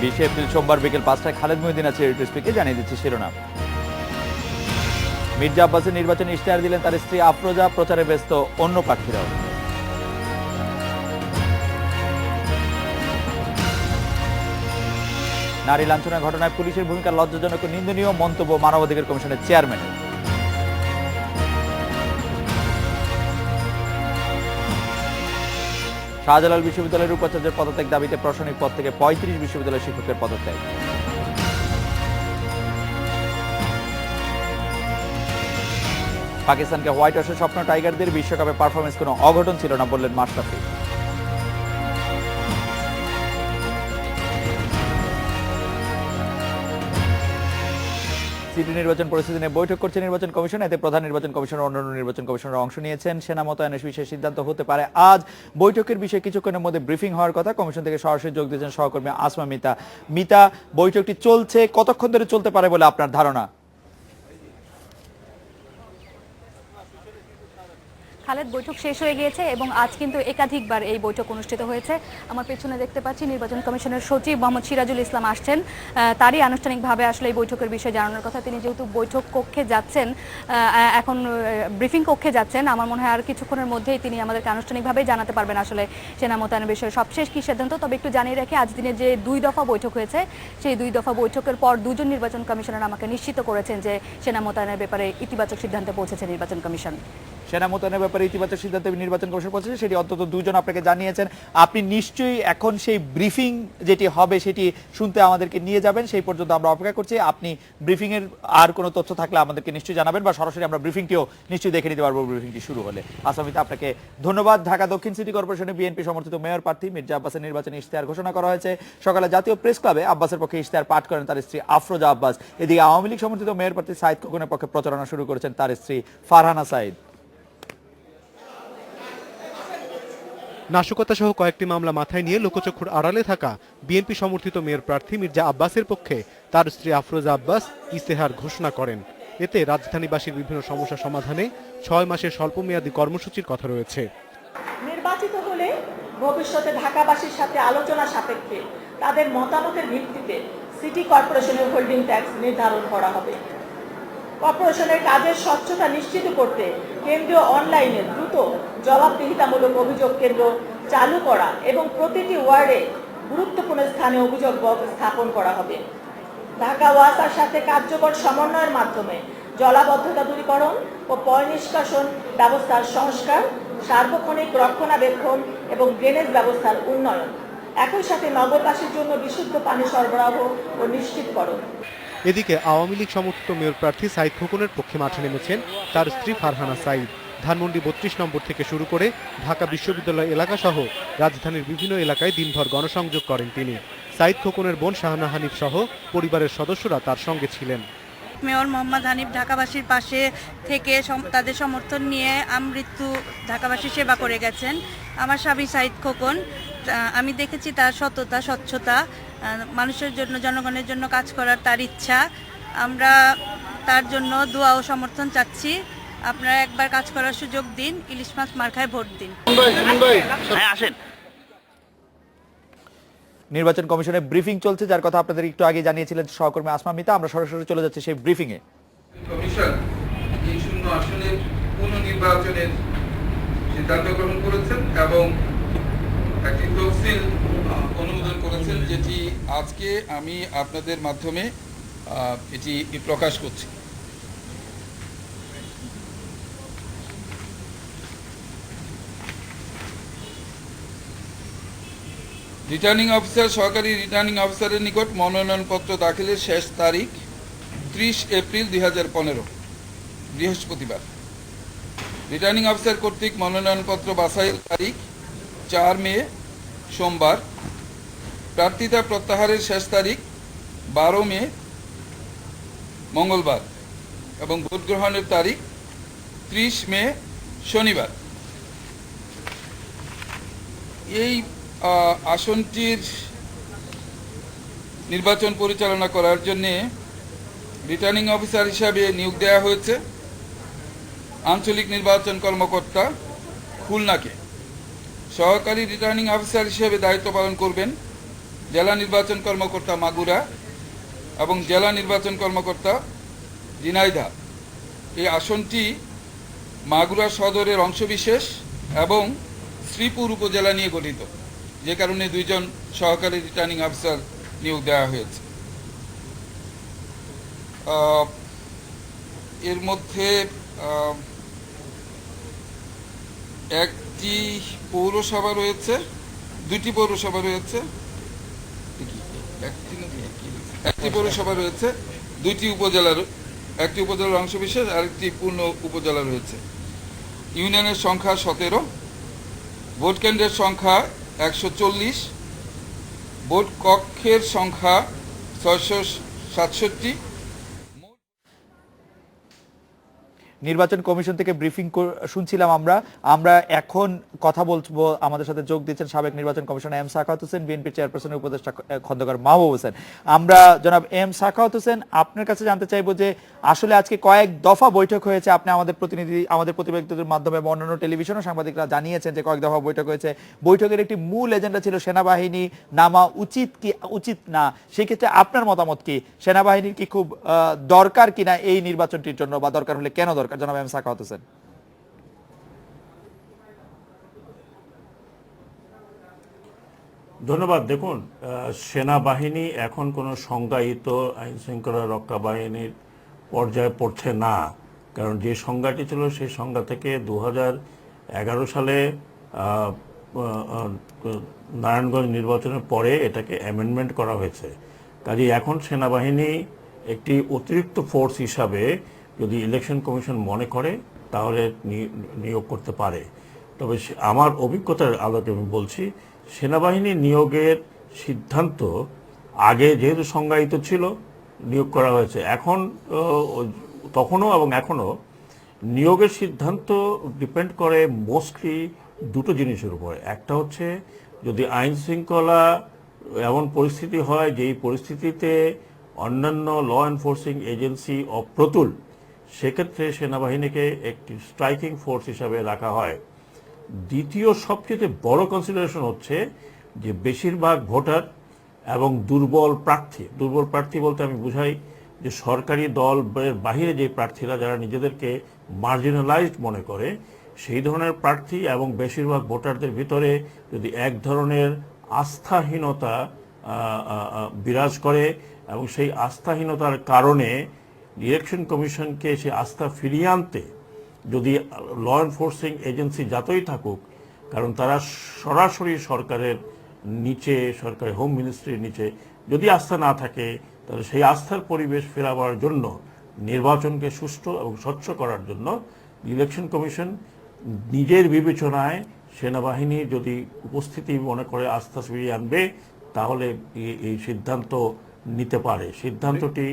20 April সোমবার বিকেল 5টায় খালেদ মহিউদ্দিন আছে স্পিকে জানিয়ে দিচ্ছে শিরোনাম। মির্জা আব্বাসের নির্বাচনী ইশতেহার দিলেন তার স্ত্রী আফরোজা, প্রচারে ব্যস্ত অন্য প্রার্থীরাও। নারী লাঞ্ছনার ঘটনায় পুলিশের ভূমিকা লজ্জাজনক ও নিন্দনীয় মন্তব্য মানবাধিকার কমিশনের চেয়ারম্যানের। শাহজালাল বিশ্ববিদ্যালয়ের উপাচার্যের পদত্যাগ দাবিতে প্রশাসনিক পদ থেকে 35 বিশ্ববিদ্যালয়ের শিক্ষকের পদত্যাগ। পাকিস্তানকে হোয়াইট ওয়াশের স্বপ্ন টাইগারদের, বিশ্বকাপে পারফরমেন্স কোনো অঘটন ছিল না বললেন মাশরাফি। সিটি নির্বাচন পরিস্থিতি নিয়ে বৈঠক করছে নির্বাচন কমিশন। এতে প্রধান নির্বাচন কমিশনার অন্যান্য নির্বাচন কমিশনার অংশ নিয়েছেন। সেনা মোতায়েনের বিষয়ে সিদ্ধান্ত হতে পারে আজ। বৈঠকের বিষয়ে কিছুক্ষণের মধ্যে ব্রিফিং হওয়ার কথা। কমিশন থেকে সরাসরি যোগ দিয়েছেন সহকর্মী আসমা মিতা। মিতা, বৈঠকটি চলছে, কতক্ষণ ধরে চলতে পারে বলে আপনার ধারণা? খালেদ, বৈঠক শেষ হয়ে গিয়েছে এবং আজ কিন্তু একাধিকবার এই বৈঠক অনুষ্ঠিত হয়েছে। আমার পেছনে দেখতে পাচ্ছি নির্বাচন কমিশনের সচিব মোহাম্মদ সিরাজুল ইসলাম আসছেন। তারই আনুষ্ঠানিকভাবে আসলে এই বৈঠকের বিষয়ে জানানোর কথা। তিনি যেহেতু বৈঠক কক্ষে যাচ্ছেন, এখন ব্রিফিং কক্ষে যাচ্ছেন, আমার মনে হয় আর কিছুক্ষণের মধ্যেই তিনি আমাদেরকে আনুষ্ঠানিকভাবেই জানাতে পারবেন আসলে সেনা মোতায়েনের বিষয়ে সবশেষ কী সিদ্ধান্ত। তবে একটু জানিয়ে রাখি, আজ দিনে যে 2 দফা বৈঠক হয়েছে, সেই 2 দফা বৈঠকের পর 2 জন নির্বাচন কমিশনার আমাকে নিশ্চিত করেছেন যে সেনা মোতায়েনের ব্যাপারে ইতিবাচক সিদ্ধান্তে পৌঁছেছে নির্বাচন কমিশন। সেনা মোতায়েনের ব্যাপারে ইতিবাচক সিদ্ধান্তে নির্বাচন কমিশন পৌঁছেছে, সেটি অন্তত 2 জন আপনাকে জানিয়েছেন। আপনি নিশ্চয়ই এখন সেই ব্রিফিং যেটি হবে সেটি শুনতে আমাদেরকে নিয়ে যাবেন। সেই পর্যন্ত আমরা অপেক্ষা করছি। আপনি ব্রিফিং এর আর কোনো তথ্য থাকলে আমাদেরকে নিশ্চয়ই জানাবেন, বা সরাসরি আমরা ব্রিফিংটিও নিশ্চয়ই দেখে নিতে পারবো ব্রিফিংটি শুরু হলে। আসামিতে আপনাকে ধন্যবাদ। ঢাকা দক্ষিণ সিটি কর্পোরেশনে বিএনপি সমর্থিত মেয়র প্রার্থী মির্জা আব্বাসের নির্বাচনী ইশতেহার ঘোষণা করা হয়েছে। সকালে জাতীয় প্রেস ক্লাবে আব্বাসের পক্ষে ইশতেহার পাঠ করেন তার স্ত্রী আফরোজা আব্বাস। এদিকে আওয়ামী লীগ সমর্থিত মেয়র প্রার্থী সাইদ খোকনের পক্ষে প্রচারণা শুরু করেছেন তার স্ত্রী ফারহানা সাইদ। নাশকতা সহ কয়েকটি মামলা মাথায় নিয়ে লোকচক্ষুর আড়ালে থাকা বিএনপি সমর্থিত মেয়র প্রার্থী মির্জা আব্বাসের পক্ষে তার স্ত্রী আফরোজা আব্বাস ইশতেহার ঘোষণা করেন। এতে রাজধানীবাসীর বিভিন্ন সমস্যা সমাধানে 6 মাসের স্বল্পমেয়াদী কর্মসূচির কথা রয়েছে। নির্বাচিত হলে ভবিষ্যতে ঢাকাবাসীর সাথে আলোচনা সাপেক্ষে তাদের মতামতের ভিত্তিতে সিটি কর্পোরেশনের হোল্ডিং ট্যাক্স নির্ধারণ করা হবে। কর্পোরেশনের কাজের স্বচ্ছতা নিশ্চিত করতে কেন্দ্রীয় অনলাইনে দ্রুত জবাবদিহিতামূলক অভিযোগ কেন্দ্র চালু করা এবং প্রতিটি ওয়ার্ডে গুরুত্বপূর্ণ স্থানে অভিযোগ বক্স স্থাপন করা হবে। ঢাকা ওয়াসার সাথে কার্যকর সমন্বয়ের মাধ্যমে জলাবদ্ধতা দূরীকরণ ও পয়ঃনিষ্কাশন ব্যবস্থার সংস্কার, সার্বক্ষণিক রক্ষণাবেক্ষণ এবং ড্রেনেজ ব্যবস্থার উন্নয়ন, একই সাথে নগরবাসীর জন্য বিশুদ্ধ পানি সরবরাহ ও নিশ্চিতকরণ। এদিকে আওয়ামী লীগ সমর্থিত মেয়র প্রার্থী সাইদ খোকনের পক্ষে মাঠে নেমেছেন তার স্ত্রী ফারহানা সাইদ। ধানমন্ডি 32 নম্বর থেকে শুরু করে ঢাকা বিশ্ববিদ্যালয় এলাকা সহ রাজধানীর বিভিন্ন এলাকায় দিনভর গণসংযোগ করেন তিনি। সাইদ খোকনের বোন শাহানা হানিফ সহ পরিবারের সদস্যরা তার সঙ্গে ছিলেন। মেয়র মোহাম্মদ হানিফ ঢাকাবাসীর পাশে থেকে তাদের সমর্থন নিয়ে আমৃত্যু ঢাকাবাসীর সেবা করে গেছেন। আমার স্বামী সাইদ খোকন, আমি দেখেছি তার সততা, স্বচ্ছতা, মানুষের জন্য, জনগণের জন্য কাজ করার তার ইচ্ছা। আমরা তার জন্য দোয়া ও সমর্থন চাচ্ছি। আপনারা একবার কাজ করার সুযোগ দিন, ইলিশ মাছ মার্কায় ভোট দিন। আসেন। নির্বাচন কমিশনের ব্রিফিং চলছে, যার কথা আপনাদের একটু আগে জানিয়েছিলেন সহকর্মী আসমা মিতা। আমরা সরাসরি চলে যাচ্ছি সেই ব্রিফিং এ। কমিশন এই 0 আসনের পুনর্নির্বাচনের সিদ্ধান্ত গ্রহণ করেছেন এবং একটি তফসিল অনুমোদন করেছেন, যেটি আজকে আমি আপনাদের মাধ্যমে এটি প্রকাশ করছি। রিটার্নিং অফিসার, সহকারী রিটার্নিং অফিসারের নিকট মনোনয়নপত্র দাখিলের শেষ তারিখ 30 এপ্রিল 2015 বৃহস্পতিবার। রিটার্নিং অফিসার কর্তৃক মনোনয়নপত্র বাছাইয়ের তারিখ 4 মে সোমবার। প্রার্থিতা প্রত্যাহারের শেষ তারিখ 12 মে মঙ্গলবার এবং ভোট গ্রহণের তারিখ 30 মে শনিবার। এই আসনটির নির্বাচন পরিচালনা করার জন্য রিটার্নিং অফিসার হিসাবে নিয়োগ দেওয়া হয়েছে আঞ্চলিক নির্বাচন কর্মকর্তা খুলনাকে। সহকারী রিটার্নিং অফিসার হিসেবে দায়িত্ব পালন করবেন জেলা নির্বাচন কর্মকর্তা মাগুরা এবং জেলা নির্বাচন কর্মকর্তা ঝিনাইদহ। এই আসনটি মাগুরা সদরের অংশবিশেষ এবং শ্রীপুর উপজেলা নিয়ে গঠিত, যে কারণে 2 জন সহকারী রিটার্নিং অফিসার নিয়োগ দেওয়া হয়েছে। এর মধ্যে একটি পৌরসভা রয়েছে, 2টি পৌরসভা রয়েছে, একটি পৌরসভা রয়েছে, 2টি উপজেলার, একটি উপজেলার অংশবিশেষ আর একটি পূর্ণ উপজেলা রয়েছে। ইউনিয়নের সংখ্যা 17, ভোট কেন্দ্রের সংখ্যা 140, ভোট কক্ষের সংখ্যা 667। নির্বাচন কমিশন থেকে ব্রিফিং শুনছিলাম আমরা এখন কথা বলবো। আমাদের সাথে যোগ দিচ্ছেন সাবেক নির্বাচন commissioner M Sakhawat Hossain, BNP চেয়ারপারসনের উপদেষ্টা খন্দকার মাহবুব হোসেন। আমরা জনাব এম সাখাওয়াত হোসেন, আপনার কাছে জানতে চাইবো যে আসলে আজকে কয়েক দফা বৈঠক হয়েছে। আপনি আমাদের প্রতিবেদকদের মাধ্যমে অন্যান্য টেলিভিশন ও সাংবাদিকরা জানিয়েছেন যে কয়েক দফা বৈঠক হয়েছে। বৈঠকের একটি মূল এজেন্ডা ছিল সেনাবাহিনী নামা উচিত কি উচিত না। সেক্ষেত্রে আপনার মতামত কি? সেনাবাহিনীর কি খুব দরকার কিনা এই নির্বাচনটির জন্য, বা দরকার হলে কেন দরকার? জনাব এম সাখাওয়াত হোসেন। ধন্যবাদ। দেখুন, সেনাবাহিনী এখন কোনো সংজ্ঞায়িত আইন শৃঙ্খলা রক্ষা বাহিনীর পর্যায়ে পড়ছে না, কারণ যে সংজ্ঞাটি ছিল সেই সংজ্ঞা থেকে 2011 সালে নারায়ণগঞ্জ নির্বাচনের পরে এটাকে অ্যামেন্ডমেন্ট করা হয়েছে। কাজেই এখন সেনাবাহিনী একটি অতিরিক্ত ফোর্স হিসাবে যদি ইলেকশন কমিশন মনে করে তাহলে নিয়োগ করতে পারে। তবে আমার অভিজ্ঞতার আলোকে আমি বলছি, সেনাবাহিনী নিয়োগের সিদ্ধান্ত আগে যেহেতু সংজ্ঞায়িত ছিল নিয়োগ করা হয়েছে, এখন তখনও এবং এখনও নিয়োগের সিদ্ধান্ত ডিপেন্ড করে মোস্টলি 2টো জিনিসের উপরে। একটা হচ্ছে যদি আইন শৃঙ্খলা এমন পরিস্থিতি হয় যেই পরিস্থিতিতে অন্যান্য ল এনফোর্সিং এজেন্সি অপ্রতুল, সেক্ষেত্রে সেনাবাহিনীকে একটি স্ট্রাইকিং ফোর্স হিসাবে রাখা হয়। দ্বিতীয় সবচেয়ে বড় কনসিডারেশন হচ্ছে যে বেশিরভাগ ভোটার এবং দুর্বল প্রার্থী বলতে আমি বুঝাই যে সরকারি দলের বাহিরে যে প্রার্থীরা যারা নিজেদেরকে মার্জিনালাইজড মনে করে সেই ধরনের প্রার্থী এবং বেশিরভাগ ভোটারদের ভিতরে যদি এক ধরনের আস্থাহীনতা বিরাজ করে এবং সেই আস্থাহীনতার কারণে ইলেকশন কমিশনকে সেই আস্থা ফিরিয়ে আনতে যদি ল এনফোর্সিং এজেন্সি যতই থাকুক, কারণ তারা সরাসরি সরকারের নিচে, সরকারের হোম মিনিস্ট্রির নিচে, যদি আস্থা না থাকে তাহলে সেই আস্থার পরিবেশ ফেরাবার জন্য, নির্বাচনকে সুষ্ঠু এবং স্বচ্ছ করার জন্য ইলেকশন কমিশন নিজের বিবেচনায় সেনাবাহিনীর যদি উপস্থিতি মনে করে আস্থা ফিরিয়ে আনবে তাহলে এই সিদ্ধান্ত নিতে পারে। সিদ্ধান্তটি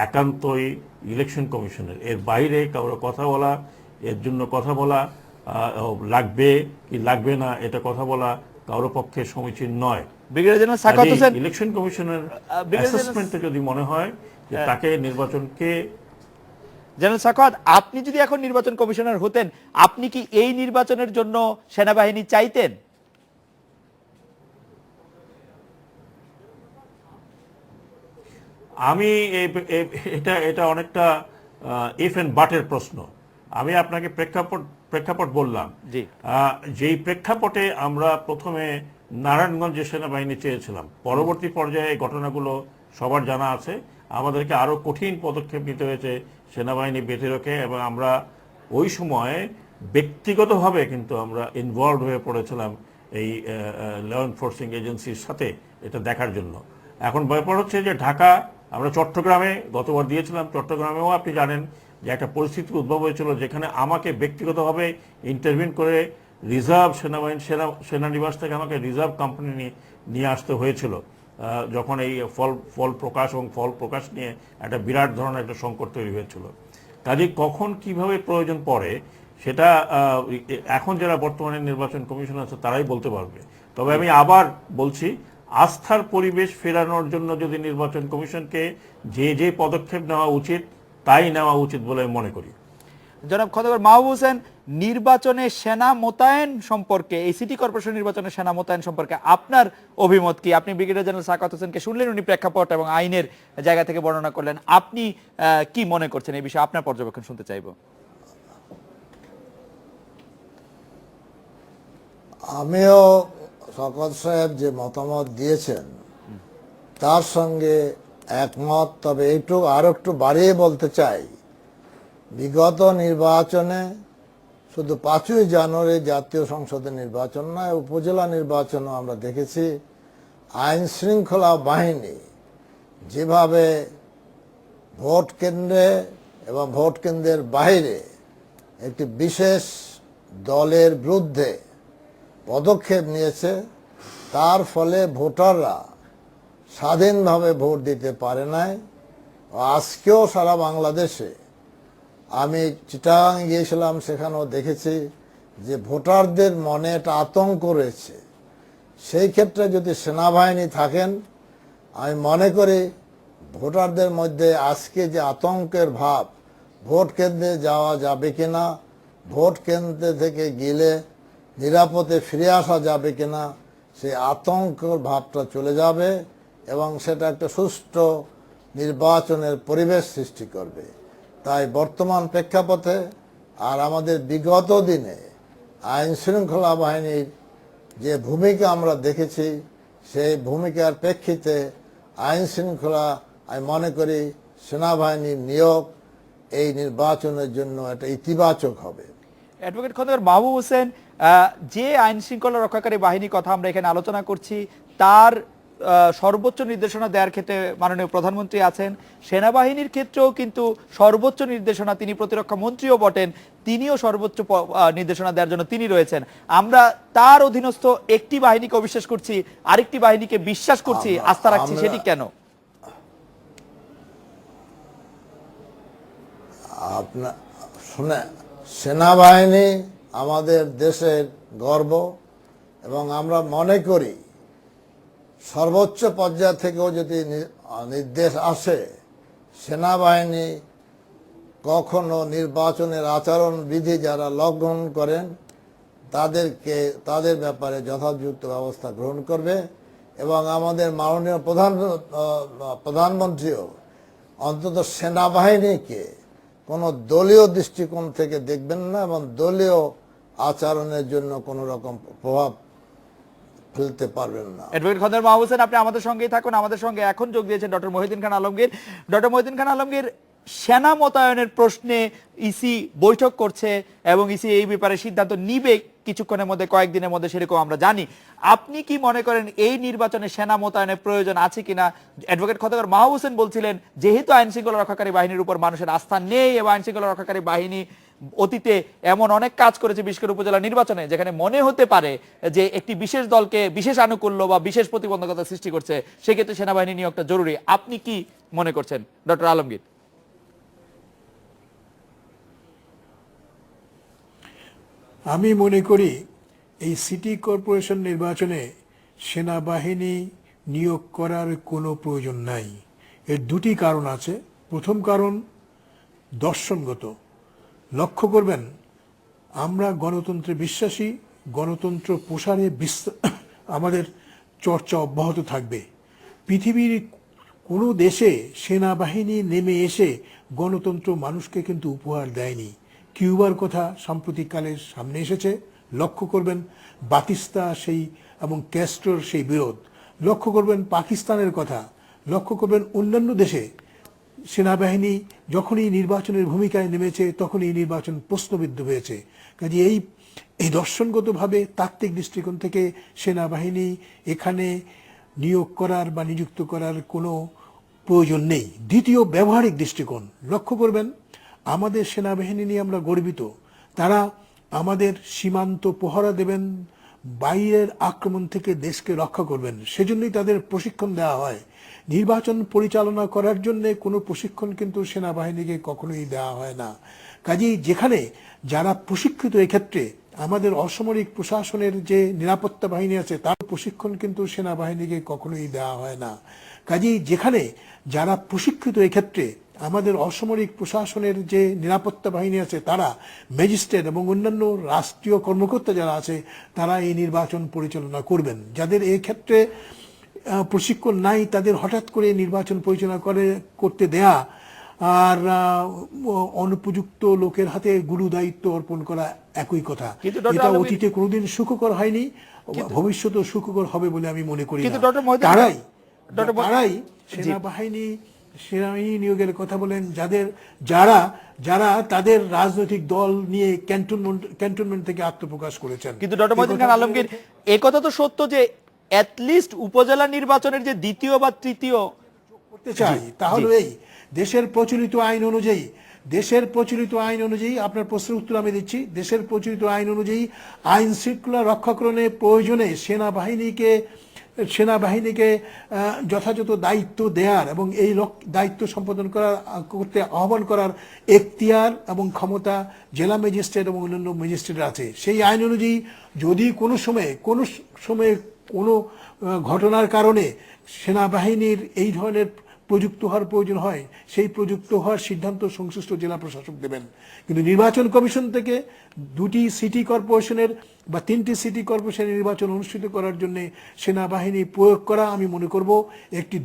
একান্তই ইলেকশন কমিশনের, এর বাইরে কারো কথা বলা, এর জন্য কথা বলা লাগবে কি লাগবে না এটা কথা বলা কারো পক্ষে সমীচীন নয়। ইলেকশন কমিশনের অ্যাসেসমেন্টে যদি মনে হয় যে তাকে নির্বাচনকে জেনারেল সাখাওয়াত, আপনি যদি এখন নির্বাচন কমিশনার হতেন, আপনি কি এই নির্বাচনের জন্য সেনাবাহিনী চাইতেন? আমি এটা অনেকটা ইফ এন্ড বাটের প্রশ্ন। আমি আপনাকে প্রেক্ষাপট বললাম, যেই প্রেক্ষাপটে আমরা প্রথমে নারায়ণগঞ্জে সেনাবাহিনী চেয়েছিলাম, পরবর্তী পর্যায়ে ঘটনাগুলো সবার জানা আছে, আমাদেরকে আরো কঠিন পদক্ষেপ নিতে হয়েছে সেনাবাহিনী বেঁধে রেখে, এবং আমরা ওই সময় ব্যক্তিগতভাবে কিন্তু আমরা ইনভলভ হয়ে পড়েছিলাম এই ল এনফোর্সিং এজেন্সির সাথে এটা দেখার জন্য। এখন ব্যাপার হচ্ছে যে ঢাকা, আমরা চট্টগ্রামে গতবার দিয়েছিলাম, চট্টগ্রামেও আপনি জানেন যে একটা পরিস্থিতি উদ্ভব হয়েছিল যেখানে আমাকে ব্যক্তিগতভাবে ইন্টারভিউ করে রিজার্ভ সেনানিবাস থেকে আমাকে রিজার্ভ কোম্পানি নিয়ে আসতে হয়েছিল, যখন এই ফল প্রকাশ নিয়ে একটা বিরাট ধরনের একটা সংকট তৈরি হয়েছিল। কাজে কখন কিভাবে প্রয়োজন পড়ে সেটা এখন যারা বর্তমানে নির্বাচন কমিশন আছে তারাই বলতে পারবে। তবে আমি আবার বলছি, আস্থার পরিবেশ ফেরানোর জন্য যদি নির্বাচন কমিশনকে যে পদক্ষেপ নেওয়া উচিত তাই নেওয়া উচিত বলে মনে করি। জনাব খন্দকার মাহবুব হোসেন, নির্বাচনে সেনা মোতায়েন সম্পর্কে, এই সিটি কর্পোরেশন নির্বাচনে সেনা মোতায়েন সম্পর্কে আপনার অভিমত কি? আপনি ব্রিগেডিয়ার জেনারেল সাখাওয়াত হোসেনকে শুনলেন, উনি প্রেক্ষাপট এবং আইনের জায়গা থেকে বর্ণনা করলেন। আপনি কি মনে করছেন এই বিষয়ে? আপনার পর্যবেক্ষণ শুনতে চাইব। আমিও শওকত সাহেব যে মতামত দিয়েছেন তার সঙ্গে একমত, তবে আরো একটু বাড়িয়ে বলতে চাই, বিগত নির্বাচনে শুধু 5ই জানুয়ারি জাতীয় সংসদের নির্বাচন নয়, উপজেলা নির্বাচনও আমরা দেখেছি আইন শৃঙ্খলা বাহিনী যেভাবে ভোট কেন্দ্রে এবং ভোট কেন্দ্রের বাইরে একটি বিশেষ দলের বিরুদ্ধে পদক্ষেপ নিয়েছে, তার ফলে ভোটাররা স্বাধীনভাবে ভোট দিতে পারে নাই। আজকেও সারা বাংলাদেশে, আমি চিটাগাং গিয়েছিলাম, সেখানেও দেখেছি যে ভোটারদের মনে একটা আতঙ্ক রয়েছে। সেই ক্ষেত্রে যদি সেনাবাহিনী থাকেন, আমি মনে করি ভোটারদের মধ্যে আজকে যে আতঙ্কের ভাব, ভোট কেন্দ্রে যাওয়া যাবে কিনা, ভোট কেন্দ্র থেকে গেলে নিরাপদে ফিরে আসা যাবে কিনা, সেই আতঙ্কের ভাবটা চলে যাবে এবং সেটা একটা সুষ্ঠু নির্বাচনের পরিবেশ সৃষ্টি করবে। তাই বর্তমান প্রেক্ষাপটে আর আমাদের বিগত দিনে আইন শৃঙ্খলা বাহিনীর যে ভূমিকা আমরা দেখেছি, সেই ভূমিকার প্রেক্ষিতে আইন শৃঙ্খলা, আমি মনে করি সেনাবাহিনীর নিয়োগ এই নির্বাচনের জন্য একটা ইতিবাচক হবে। অ্যাডভোকেট খন্দকার মাহবুব হোসেন, যে আইন শৃঙ্খলা রক্ষাকারী বাহিনী কথা আমরা এখানে আলোচনা করছি, তার সর্বোচ্চ নির্দেশনা দেওয়ার ক্ষেত্রে মাননীয় প্রধানমন্ত্রী আছেন। সেনাবাহিনীর ক্ষেত্রেও কিন্তু সর্বোচ্চ নির্দেশনা, তিনি প্রতিরক্ষা মন্ত্রীও বটেন, তিনিও সর্বোচ্চ নির্দেশনা দেওয়ার জন্য তিনি রয়েছেন। আমরা তার অধীনস্থ একটি বাহিনীকে অবিশ্বাস করছি, আরেকটি বাহিনীকে বিশ্বাস করছি, আস্থা রাখছি, সেটি কেন? আপনার শুনে, সেনাবাহিনী আমাদের দেশের গর্ব এবং আমরা মনে করি সর্বোচ্চ পর্যায় থেকেও যদি নির্দেশ আসে, সেনাবাহিনী কখনো নির্বাচনের আচরণ বিধি যারা লঙ্ঘন করেন তাদের ব্যাপারে যথাযথ ব্যবস্থা গ্রহণ করবে। এবং আমাদের মাননীয় প্রধানমন্ত্রীও অন্তত সেনাবাহিনীকে কোনো দলীয় দৃষ্টিকোণ থেকে দেখবেন না এবং দলীয় আচরণের জন্য কোনো রকম প্রভাব ফেলতে পারবেন না। অ্যাডভোকেট খন্দকার মাহবুব হোসেন, আপনি আমাদের সঙ্গেই থাকুন। আমাদের সঙ্গে এখন যোগ দিয়েছেন ডক্টর মহিউদ্দিন খান আলমগীর। ডক্টর মহিউদ্দিন খান আলমগীর, সেনা মোতায়েনের প্রশ্নে ইসি বৈঠক করছে এবং ইসি এই ব্যাপারে সিদ্ধান্ত নিবে কিছুক্ষণের মধ্যে, কয়েকদিনের মধ্যে, সেরকম আমরা জানি। আপনি কি মনে করেন এই নির্বাচনে সেনা মোতায়েনের প্রয়োজন আছে কিনা? অ্যাডভোকেট খন্দকার মাহবুব হোসেন বলছিলেন যেহেতু আইন শৃঙ্খলা রক্ষাকারী বাহিনীর উপর মানুষের আস্থা নেই এবং আইন শৃঙ্খলা রক্ষাকারী বাহিনী অতীতে এমন অনেক কাজ করেছে, বিশেষ করে উপজেলা নির্বাচনে, যেখানে মনে হতে পারে যে একটি বিশেষ দলকে বিশেষ আনুকূল্য বা বিশেষ প্রতিবন্ধকতা সৃষ্টি করছে, সেক্ষেত্রে সেনাবাহিনী নিয়োগটা জরুরি। আপনি কি মনে করছেন ডক্টর আলমগীর? আমি মনে করি এই সিটি কর্পোরেশন নির্বাচনে সেনাবাহিনী নিয়োগ করার কোনো প্রয়োজন নাই। এর দুটি কারণ আছে। প্রথম কারণ দর্শনগত। লক্ষ্য করবেন, আমরা গণতন্ত্রে বিশ্বাসী, গণতন্ত্র প্রসারে আমাদের চর্চা অব্যাহত থাকবে। পৃথিবীর কোনো দেশে সেনাবাহিনী নেমে এসে গণতন্ত্র মানুষকে কিন্তু উপহার দেয়নি। কিউবার কথা সাম্প্রতিককালের সামনে এসেছে, লক্ষ্য করবেন বাতিস্তা সেই এবং ক্যাস্ট্রোর সেই বিরোধ, লক্ষ্য করবেন পাকিস্তানের কথা, লক্ষ্য করবেন অন্যান্য দেশে সেনাবাহিনী যখনই নির্বাচনের ভূমিকায় নেমেছে তখনই নির্বাচন প্রশ্নবিদ্ধ হয়েছে। কাজে এই দর্শনগতভাবে তাত্ত্বিক দৃষ্টিকোণ থেকে সেনাবাহিনী এখানে নিয়োগ করার বা নিযুক্ত করার কোনো প্রয়োজন নেই। দ্বিতীয়, ব্যবহারিক দৃষ্টিকোণ। লক্ষ্য করবেন আমাদের সেনাবাহিনী নিয়ে আমরা গর্বিত। তারা আমাদের সীমান্ত পহরা দেবেন, বাইরের আক্রমণ থেকে দেশকে রক্ষা করবেন, সেজন্যই তাদের প্রশিক্ষণ দেওয়া হয়। নির্বাচন পরিচালনা করার জন্য কোনো প্রশিক্ষণ কিন্তু সেনাবাহিনীকে কখনোই দেওয়া হয় না। কাজেই যেখানে যারা প্রশিক্ষিত, এক্ষেত্রে আমাদের অসামরিক প্রশাসনের যে নিরাপত্তা বাহিনী আছে তার প্রশিক্ষণ কিন্তু সেনাবাহিনীকে কখনোই দেওয়া হয় না। কাজেই যেখানে যারা প্রশিক্ষিত, এক্ষেত্রে আমাদের অসামরিক প্রশাসনের যে নিরাপত্তা বাহিনী আছে তারা, ম্যাজিস্ট্রেট এবং অন্যান্য রাষ্ট্রীয় কর্মকর্তা যারা আছে তারা এই নির্বাচন পরিচালনা করবেন। যাদের এই ক্ষেত্রে প্রশিক্ষণ নাই তাদের হঠাৎ করে নির্বাচন পরিচালনা করতে দেয়া আর অনুপযুক্ত লোকের হাতে গুরু দায়িত্ব অর্পণ করা একই কথা। কিন্তু ডক্টর এটা আলমগীর- অতীতে কোনোদিন সুখকর হয়নি, ভবিষ্যতেও সুখকর হবে বলে আমি মনে করি কিন্তু না। ডক্টর মহিউদ্দিন তারাই ডক্টর মহি- তারাই সেনাবাহিনী নিয়োগের কথা বলেন যারা তাদের রাজনৈতিক দল নিয়ে ক্যান্টনমেন্ট থেকে আত্মপ্রকাশ করেছেন। কিন্তু ডক্টর মহিউদ্দিন খান আলমগীর, এই কথা তো সত্য যে অ্যাটলিস্ট উপজেলা নির্বাচনের যে দ্বিতীয় বা তৃতীয় করতে চাই তাহলে এই দেশের প্রচলিত আইন অনুযায়ী আপনার প্রশ্নের উত্তর আমি দিচ্ছি। দেশের প্রচলিত আইন অনুযায়ী আইন শৃঙ্খলা রক্ষাকরণের প্রয়োজনে সেনাবাহিনীকে যথাযথ দায়িত্ব দেওয়ার এবং এই দায়িত্ব সম্পাদন করতে আহ্বান করার এখতিয়ার এবং ক্ষমতা জেলা ম্যাজিস্ট্রেট এবং অন্যান্য ম্যাজিস্ট্রেট আছে। সেই আইন অনুযায়ী যদি কোনো সময়ে কোনো ঘটনার কারণে সেনাবাহিনীর এই ধরনের প্রযুক্ত হওয়ার প্রয়োজন হয়, সেই প্রযুক্ত হওয়ার সিদ্ধান্ত সংশ্লিষ্ট জেলা প্রশাসক দেবেন। কিন্তু নির্বাচন কমিশন থেকে 2টি সিটি কর্পোরেশনের বা 3টি সিটি কর্পোরেশনের নির্বাচন অনুষ্ঠিত করার জন্য সেনাবাহিনী প্রয়োগ করা আমি মনে করব একটি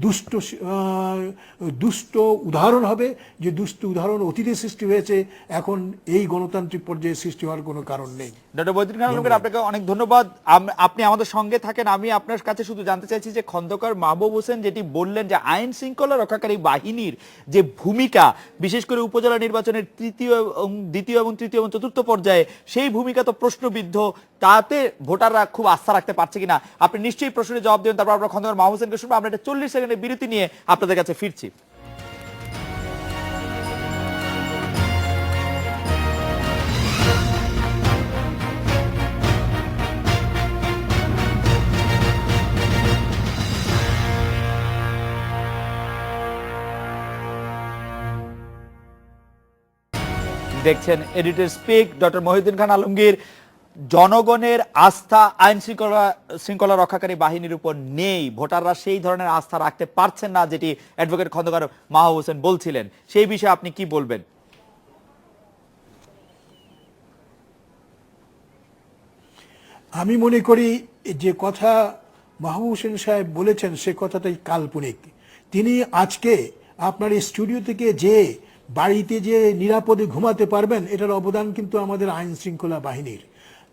দুষ্ট উদাহরণ হবে, যে দুষ্ট উদাহরণ অতীতে সৃষ্টি হয়েছে, এখন এই গণতান্ত্রিক পর্যায়ে সৃষ্টি হওয়ার কোনো কারণ নেই। ডক্টর মহিউদ্দিন খান আলমগীর, আপনাকে অনেক ধন্যবাদ। আপনি আমাদের সঙ্গে থাকেন। আমি আপনার কাছে শুধু জানতে চাইছি যে খন্দকার মাহবুব হোসেন যেটি বললেন যে আইন শৃঙ্খলা রক্ষাকারী বাহিনীর যে ভূমিকা, বিশেষ করে উপজেলা নির্বাচনের দ্বিতীয় এবং তৃতীয় এবং চতুর্থ পর্যায়ে, সেই ভূমিকা তো প্রশ্নবিদ্ধ, তাতে ভোটাররা খুব আস্থা রাখতে পারছে কিনা আপনি নিশ্চয়ই প্রশ্নের জবাব দেবেন। তারপর আমরা খন্দকার মাহবুব হোসেনকে শুনবো। আমরা একটা 40 সেকেন্ডের বিরতি নিয়ে আপনাদের কাছে ফিরছি। দেখছেন editor speak. Doctor Mohiuddin Khan Alamgir, জনগণের আস্থা আইন শৃঙ্খলা রক্ষাকারী বাহিনীর উপর নেই, ভোটাররা সেই ধরনের আস্থা রাখতে পারছেন না, যেটি অ্যাডভোকেট খন্দকার মাহবুব হোসেন বলছিলেন, সেই বিষয়ে আপনি কি বলবেন? আমি মনে করি যে কথা মাহবুব হোসেন সাহেব বলেছেন সে কথাটাই কাল্পনিক। তিনি আজকে আপনার এই স্টুডিও থেকে যে বাড়িতে যে নিরাপদে ঘুমাতে পারবেন, এটার অবদান কিন্তু আমাদের আইন শৃঙ্খলা বাহিনীর।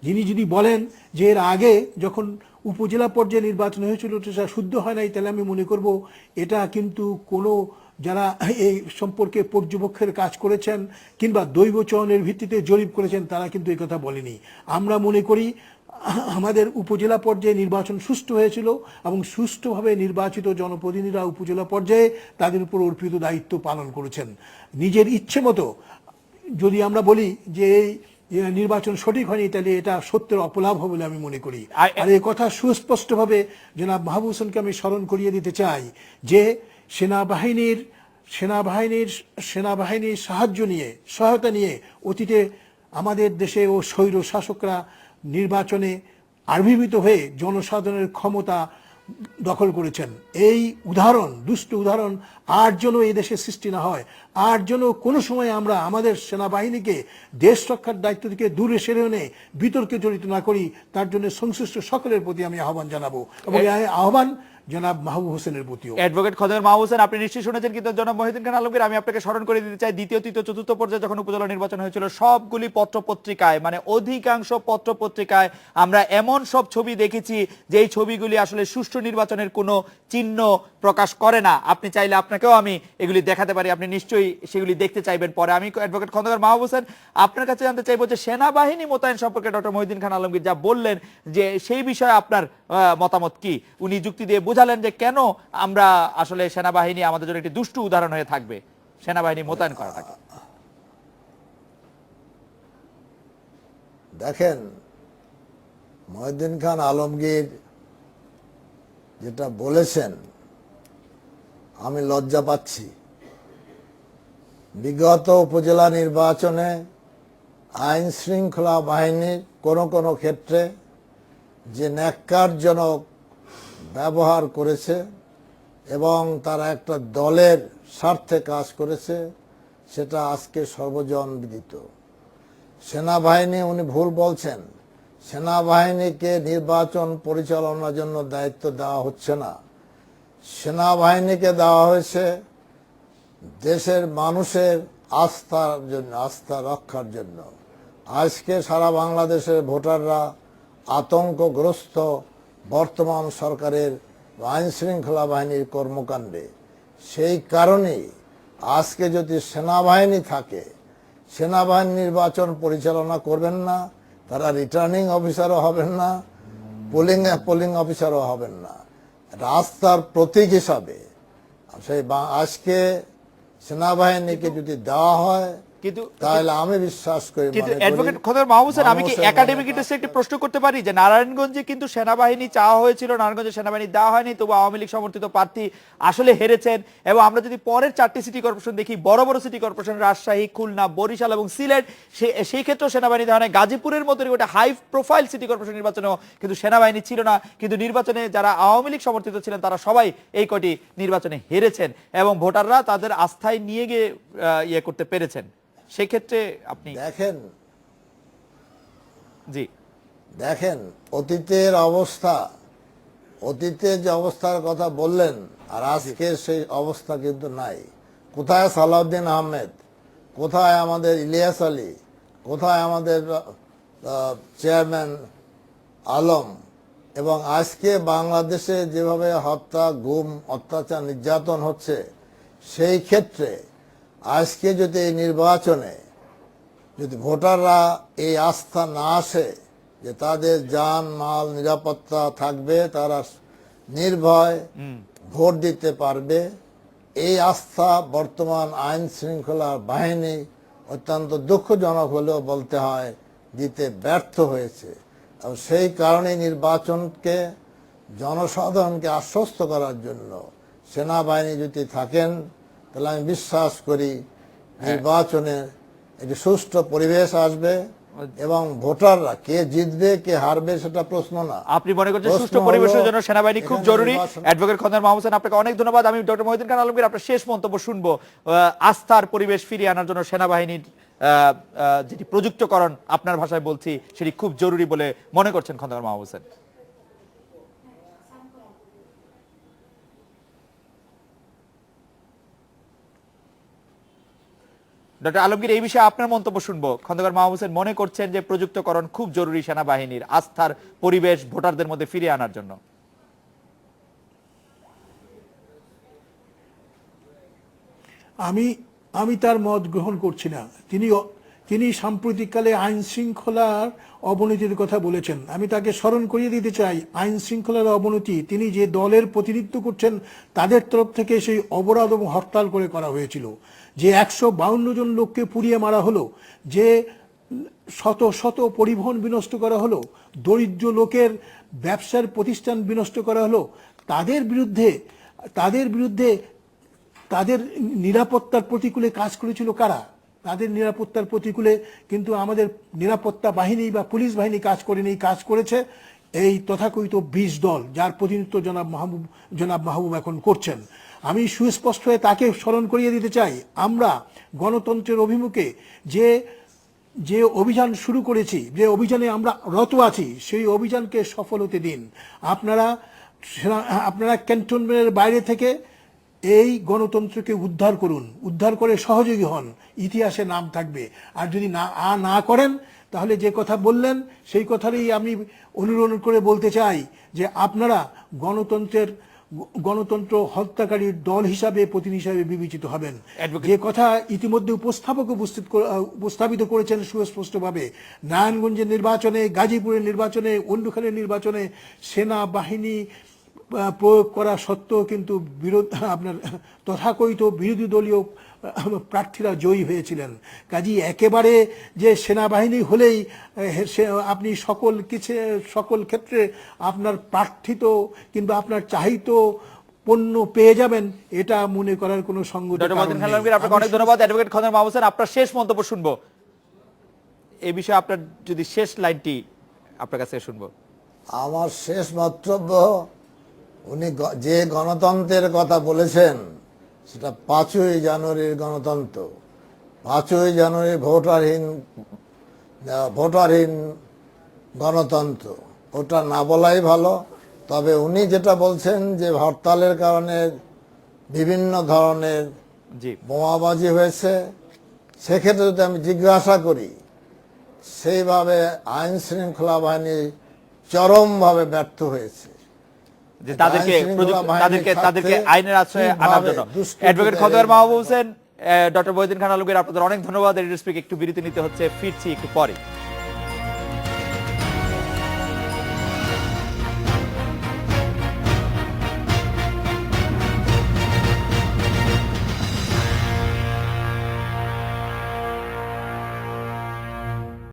যিনি যদি বলেন যে এর আগে যখন উপজেলা পর্যায়ে নির্বাচন হয়েছিল সেটা শুদ্ধ হয় নাই, তাহলে আমি মনে করব এটা কিন্তু কোনো যারা এই সম্পর্কে পর্যবেক্ষণের কাজ করেছেন কিংবা দৈব চয়নের ভিত্তিতে জরিপ করেছেন তারা কিন্তু এই কথা বলেনি। আমরা মনে করি আমাদের উপজেলা পর্যায়ে নির্বাচন সুষ্ঠু হয়েছিল এবং সুষ্ঠুভাবে নির্বাচিত জনপ্রতিনিধিরা উপজেলা পর্যায়ে তাদের উপর অর্পিত দায়িত্ব পালন করেছেন। নিজের ইচ্ছে মতো যদি আমরা বলি যে এই নির্বাচন সঠিক হয়নি, তাহলে এটা সত্যের অপলাভ হবে বলে আমি মনে করি। আর এই কথা সুস্পষ্টভাবে জনাব মাহবুব হোসেনকে আমি স্মরণ করিয়ে দিতে চাই যে সেনাবাহিনীর সহায়তা নিয়ে অতীতে আমাদের দেশে ও স্বৈর শাসকরা নির্বাচনে আবির্ভূত হয়ে জনসাধারণের ক্ষমতা দখল করেছেন। এই দুষ্ট উদাহরণ আর যেন এই দেশে সৃষ্টি না হয়, আর যেন কোনো সময় আমরা আমাদের সেনাবাহিনীকে দেশ রক্ষার দায়িত্ব থেকে দূরে সরে এনে বিতর্কে জড়িত না করি, তার জন্য সংশ্লিষ্ট সকলের প্রতি আমি আহ্বান জানাবো এবং এই আহ্বান জনাব মাহবুব হোসেনের প্রতিও। অ্যাডভোকেট খন্দকার মাহবুব হোসেন, আপনি নিশ্চয়ই শুনেছেন, কিন্তু জনাব মহিউদ্দিন খান আলমগীর, আমি আপনাকে স্মরণ করে দিতে চাই, দ্বিতীয় তৃতীয় চতুর্থ পর্যায়ে যখন উপজেলা নির্বাচন হয়েছিল সবগুলি পত্রপত্রিকায়, মানে অধিকাংশ পত্রপত্রিকায় আমরা এমন সব ছবি দেখেছি যেই ছবিগুলি আসলে সুষ্ঠু নির্বাচনের কোনো চিহ্ন প্রকাশ করে না। আপনি চাইলে আপনাকেও আমি এগুলি দেখাতে পারি, আপনি নিশ্চয়ই সেগুলি দেখতে চাইবেন পরে। আমি অ্যাডভোকেট খন্দকার মাহবুব হোসেন আপনার কাছে জানতে চাইবো যে সেনাবাহিনী মোতায়েন সম্পর্কে ডক্টর মহিউদ্দিন খান আলমগীর যা বললেন, যে সেই বিষয়ে আপনার মতামত কি? উনি যুক্তি দিয়ে বোঝালেন যে কেন আমরা আসলে সেনাবাহিনী আমাদের জন্য একটি দুষ্টু উদাহরণ হয়ে থাকবে সেনাবাহিনী মোতায়েন করাটাকে। দেখেন, মহিউদ্দিন খান আলমগীর যেটা বলেছেন আমি লজ্জা পাচ্ছি। বিগত উপজেলা নির্বাচনে আইন শৃঙ্খলা বাহিনীর কোনো ক্ষেত্রে যে ন্যাক্কারজনক ব্যবহার করেছে এবং তারা একটা দলের স্বার্থে কাজ করেছে, সেটা আজকে সর্বজন বিদিত। সেনাবাহিনী, উনি ভুল বলছেন, সেনাবাহিনীকে নির্বাচন পরিচালনার জন্য দায়িত্ব দেওয়া হচ্ছে না। সেনাবাহিনীকে দেওয়া হয়েছে দেশের মানুষের আস্থার জন্য, আস্থা রক্ষার জন্য। আজকে সারা বাংলাদেশের ভোটাররা আতঙ্কগ্রস্ত বর্তমান সরকারের আইন শৃঙ্খলা বাহিনীর কর্মকাণ্ডে। সেই কারণেই আজকে যদি সেনাবাহিনী থাকে, সেনাবাহিনী নির্বাচন পরিচালনা করবেন না, তারা রিটার্নিং অফিসারও হবেন না, পোলিং অফিসারও হবেন না। রাস্তার প্রতীক হিসাবে সেই আজকে সেনাবাহিনীকে যদি দেওয়া হয়, কিন্তু তাহলে আমি বিশ্বাস করি, কিন্তু মনে করি, অ্যাডভোকেট খন্দকার মাহবুব হোসেন, আমি কি মানুষের একাডেমিক মনে ইন্টারেস্টে একটি প্রশ্ন করতে পারি যে নারায়ণগঞ্জে কিন্তু সেনাবাহিনী চাওয়া হয়েছিল, নারায়ণগঞ্জে সেনাবাহিনী দেওয়া হয়নি, তবু আওয়ামী লীগ সমর্থিত প্রার্থী আসলে হেরেছেন। এবং আমরা যদি পরের 4টি সিটি কর্পোরেশন দেখি, বড় বড় সিটি কর্পোরেশন রাজশাহী, খুলনা, বরিশাল এবং সিলেট, সেই ক্ষেত্রেও সেনাবাহিনী দেওয়া হয়। গাজীপুরের মতো একটা হাই প্রোফাইল সিটি কর্পোরেশন নির্বাচনেও কিন্তু সেনাবাহিনী ছিল না, কিন্তু নির্বাচনে যারা আওয়ামী লীগ সমর্থিত ছিলেন তারা সবাই এই কটি নির্বাচনে হেরেছেন এবং ভোটাররা তাদের আস্থায় নিয়ে গিয়ে ইয়ে করতে পেরেছেন। সেক্ষেত্রে আপনি দেখেন অতীতের অবস্থা, অতীতের যে অবস্থার কথা বললেন আর আজকে সেই অবস্থা কিন্তু নাই। কোথায় সালাউদ্দিন আহমেদ, কোথায় আমাদের ইলিয়াস আলী, কোথায় আমাদের চেয়ারম্যান আলম? এবং আজকে বাংলাদেশে যেভাবে হত্যা, গুম, অত্যাচার, নির্যাতন হচ্ছে, সেই ক্ষেত্রে আজকে যদি এই নির্বাচনে যদি ভোটাররা এই আস্থা না আসে যে তাদের জান মাল নিরাপত্তা থাকবে, তারা নির্ভয় ভোট দিতে পারবে, এই আস্থা বর্তমান আইন শৃঙ্খলা বাহিনী অত্যন্ত দুঃখজনক হলেও বলতে হয় দিতে ব্যর্থ হয়েছে। এবং সেই কারণে নির্বাচনকে, জনসাধারণকে আশ্বস্ত করার জন্য সেনাবাহিনী যদি থাকেন, তাহলে আমি বিশ্বাস করি নির্বাচনে একটি সুষ্ঠু পরিবেশ আসবে এবং ভোটাররা কে জিতবে কে হারবে সেটা প্রশ্ন না। আপনি মনে করছেন সুষ্ঠু পরিবেশের জন্য সেনাবাহিনী খুব জরুরি। অ্যাডভোকেট খন্দকার মাহবুব হোসেন, আপনাকে অনেক ধন্যবাদ। আমি ডক্টর মহিউদ্দিন খান আলমগীর আপনার শেষ মন্তব্য শুনবো। আস্থার পরিবেশ ফিরিয়ে আনার জন্য সেনাবাহিনীর যেটি প্রযুক্তকরণ, আপনার ভাষায় বলছি, সেটি খুব জরুরি বলে মনে করছেন খন্দকার মাহবুব হোসেন। ডক্টর আলমগীর, এই বিষয়ে আপনার মন্তব্য শুনবো। খন্দকার মাহবুব হোসেন মনে করছেন যে প্রযুক্তকরণ খুব জরুরি সেনাবাহিনীর আস্থার পরিবেশ ভোটারদের মধ্যে ফিরিয়ে আনার জন্য। আমি তার মত গ্রহণ করছি না। তিনি সাম্প্রতিককালে আইন শৃঙ্খলার অবনতির কথা বলেছেন। আমি তাকে স্মরণ করিয়ে দিতে চাই, আইন শৃঙ্খলার অবনতি তিনি যে দলের প্রতিনিধিত্ব করছেন তাদের তরফ থেকে সেই অবরোধ এবং হরতাল করে করা হয়েছিল। যে 152 জন লোককে পুড়িয়ে মারা হলো, যে শত শত পরিবহন বিনষ্ট করা হলো, দরিদ্র লোকের ব্যবসার প্রতিষ্ঠান বিনষ্ট করা হলো, তাদের বিরুদ্ধে তাদের নিরাপত্তার প্রতিকূলে কাজ করেছিল কারা? তাদের নিরাপত্তার প্রতিকূলে কিন্তু আমাদের নিরাপত্তা বাহিনী বা পুলিশ বাহিনী কাজ করেনি, কাজ করেছে এই তথাকথিত 20 দল, যার প্রতিনিধিত্ব জনাব মাহবুব এখন করছেন। আমি সুস্পষ্ট হয়ে তাকে স্মরণ করিয়ে দিতে চাই, আমরা গণতন্ত্রের অভিমুখে যে অভিযান শুরু করেছি, যে অভিযানে আমরা রত আছি, সেই অভিযানকে সফল হতে দিন। আপনারা ক্যান্টনমেন্টের বাইরে থেকে এই গণতন্ত্রকে উদ্ধার করুন, উদ্ধার করে সহযোগী হন, ইতিহাসে নাম থাকবে। আর যদি না করেন, তাহলে যে কথা বললেন সেই কথারই আমি অনুরোধ করে বলতে চাই যে আপনারা গণতন্ত্র হত্যাকারীর দল হিসাবে, প্রতিনিধি হিসাবে বিবেচিত হবেন। যে কথা ইতিমধ্যে উপস্থাপিত করেছেন সুস্পষ্টভাবে, নারায়ণগঞ্জের নির্বাচনে, গাজীপুরের নির্বাচনে, অন্যখানের নির্বাচনে সেনাবাহিনী প্রয়োগ করা সত্ত্বেও কিন্তু আপনার তথাকথিত বিরোধী দলীয় প্রার্থীরা জয়ী হয়েছিলেন। কাজেই একেবারে যে সেনাবাহিনী হলেই আপনি সকল ক্ষেত্রে আপনার প্রার্থিত কিংবা আপনার চাহিত পণ্য পেয়ে যাবেন, এটা মনে করার কোনো সঙ্গতি নেই। আপনাকে অনেক ধন্যবাদ। অ্যাডভোকেট খন্দকার মাহবুব হোসেন, আপনার শেষ মন্তব্য শুনবো এই বিষয়ে। আপনার যদি শেষ লাইনটি আপনার কাছে শুনবো। আমার শেষ মন্তব্য, উনি যে গণতন্ত্রের কথা বলেছেন সেটা 5ই জানুয়ারির গণতন্ত্র। 5ই জানুয়ারি ভোটারহীন গণতন্ত্র, ওটা না বলাই ভালো। তবে উনি যেটা বলছেন যে হরতালের কারণে বিভিন্ন ধরনের জি বোমাবাজি হয়েছে, সেক্ষেত্রে যদি আমি জিজ্ঞাসা করি, সেইভাবে আইন শৃঙ্খলা বাহিনী চরমভাবে ব্যর্থ হয়েছে। যে তাদেরকে আইন শৃঙ্খলা বাহিনীর তাদেরকে স্বার্থে আইনের আশ্রয়ে আনার জন্য। দুষ্কৃতীদের অ্যাডভোকেট খোদার মাহবুব হোসেন, ডক্টর মহিউদ্দিন খান আলমগীর, আপনাদের অনেক ধন্যবাদ। রিড স্পিক একটু বিরতি নিতে হচ্ছে, ফিরছি একটু পরে।